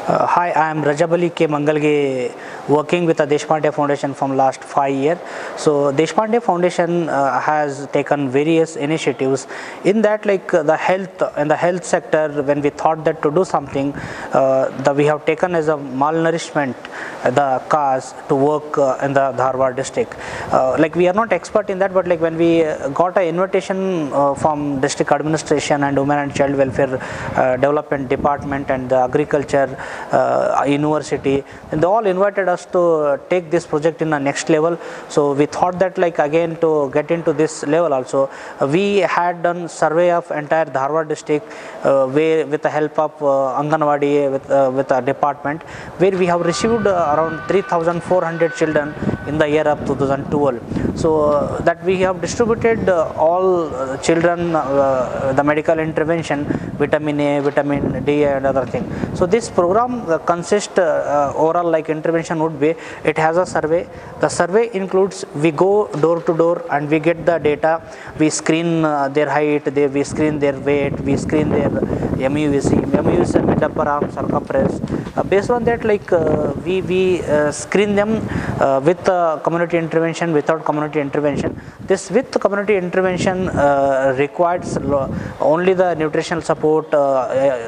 Hi, I am Rajab Ali K. Mangalge, working with the Deshpande Foundation from last 5 years. So Deshpande Foundation has taken various initiatives in that, like the health and the health sector. When we thought that to do something, that we have taken as a malnourishment the cause to work in the Dharwad district. Like we are not expert in that, but like when we got an invitation from district administration and women and child welfare development department and the agriculture university, and they all invited us to take this project in the next level. So we thought that, like, again to get into this level also, we had done survey of entire Dharwad district where with the help of Anganwadi with a department, where we have received around 3,400 children in the year of 2012. So that we have distributed all children the medical intervention, vitamin A, vitamin D and other thing. So this program consists overall, like, intervention would be, it has a survey. The survey includes, we go door to door and we get the data, we screen their height, we screen their weight, we screen their MUVC mid upper arm circumference. Based on that, like we screen them with community intervention, without community intervention. This with community intervention requires only the nutritional support,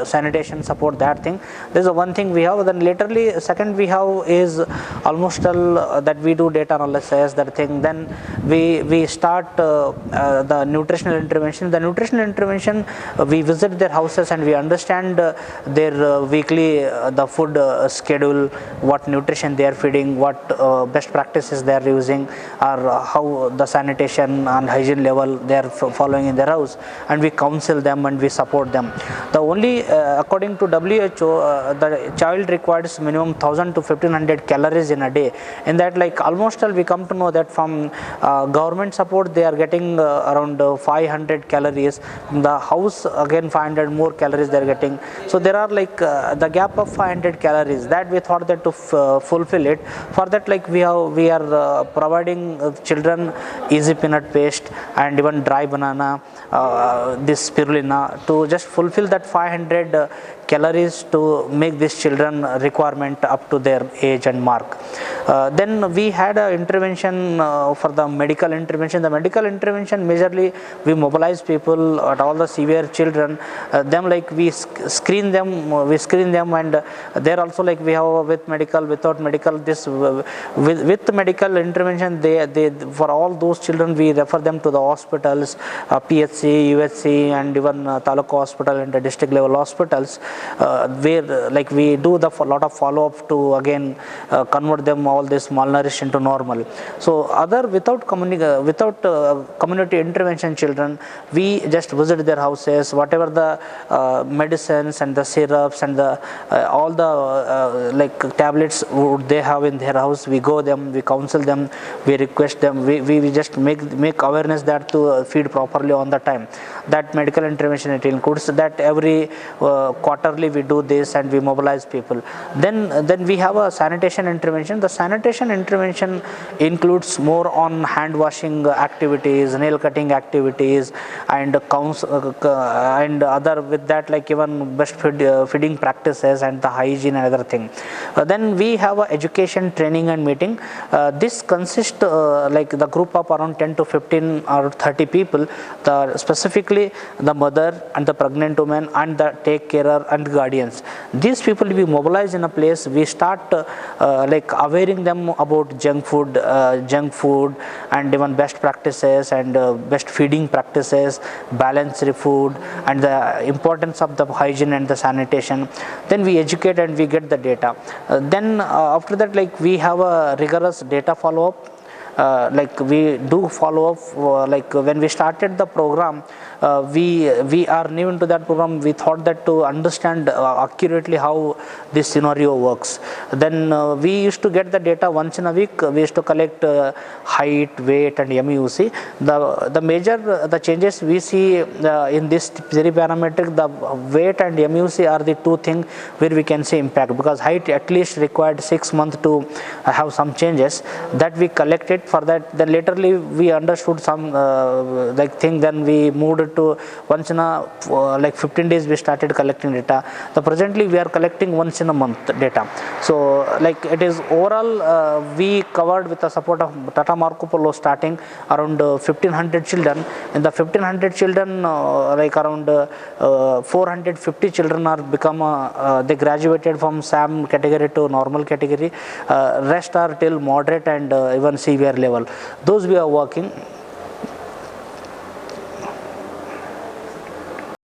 sanitation support, that thing. This is one thing we have. Then laterally, second we have is almost all that we do data analysis, that thing. Then we start the nutritional intervention. The nutritional intervention, we visit their houses and we understand their weekly the food schedule, what nutrition they are feeding, what best practices they are using, or how the sanitation and hygiene level they are following in their house, and we counsel them and we support them. The only according to WHO, the child requires minimum 1,000 to 1,500 calories in a day. In that, like, almost all we come to know that from government support they are getting around 500 calories. In the house, again 500 more calories they are getting. So there are, like, the gap of 500 calories that we thought that to fulfill it. For that, like, we are providing children easy peanut paste and even dry banana, this spirulina, to just fulfill that 500 calories to make these children requirement up to their age and mark. Then we had an intervention for the medical intervention. The medical intervention, majorly we mobilize people at all the severe children. Them, like, we screen them, and there also, like, we have with medical, without medical. This with medical intervention, they for all those children we refer them to the hospitals, PHC, UHC, and even Taluka hospital and the district level hospitals, where, like, we do the lot of follow up to again convert them all this malnourished into normal. So other without community intervention children, we just visit their houses, whatever the medicines and the syrups and the all the like tablets would they have in their house, we go them, we counsel them, we request them, we just make awareness that to feed properly on the time. That medical intervention, it includes that every quarterly we do this and we mobilize people. Then we have a sanitation intervention. The sanitation intervention includes more on hand washing activities, nail cutting activities, and and other with that, like even best feeding practices and the hygiene and other thing. Then we have a education training and meeting. This consists like the group of around 10 to 15 or 30 people, specifically the mother and the pregnant woman and the take carer and the guardians. These people we mobilize in a place. We start like awareing them about junk food and even best practices and best feeding practices, balanced food, and the importance of the hygiene and the sanitation. Then we educate and we get the data. Then after that, like, we have a rigorous data follow up. Like, we do follow up, like when we started the program, we are new into that program. We thought that to understand accurately how this scenario works. Then we used to get the data once in a week. We used to collect height, weight, and MUC. The major the changes we see in this parametric, the weight and MUC are the two things where we can see impact, because height at least required 6 months to have some changes that we collected. for that. Then laterly we understood some like thing, then we moved it to once in a like 15 days we started collecting data. So presently we are collecting once in a month data. So like it is overall we covered with the support of Tata Marco Polo starting around 1500 children. In the 1500 children like around 450 children are become they graduated from SAM category to normal category. Rest are till moderate and even severe level. Those we are working.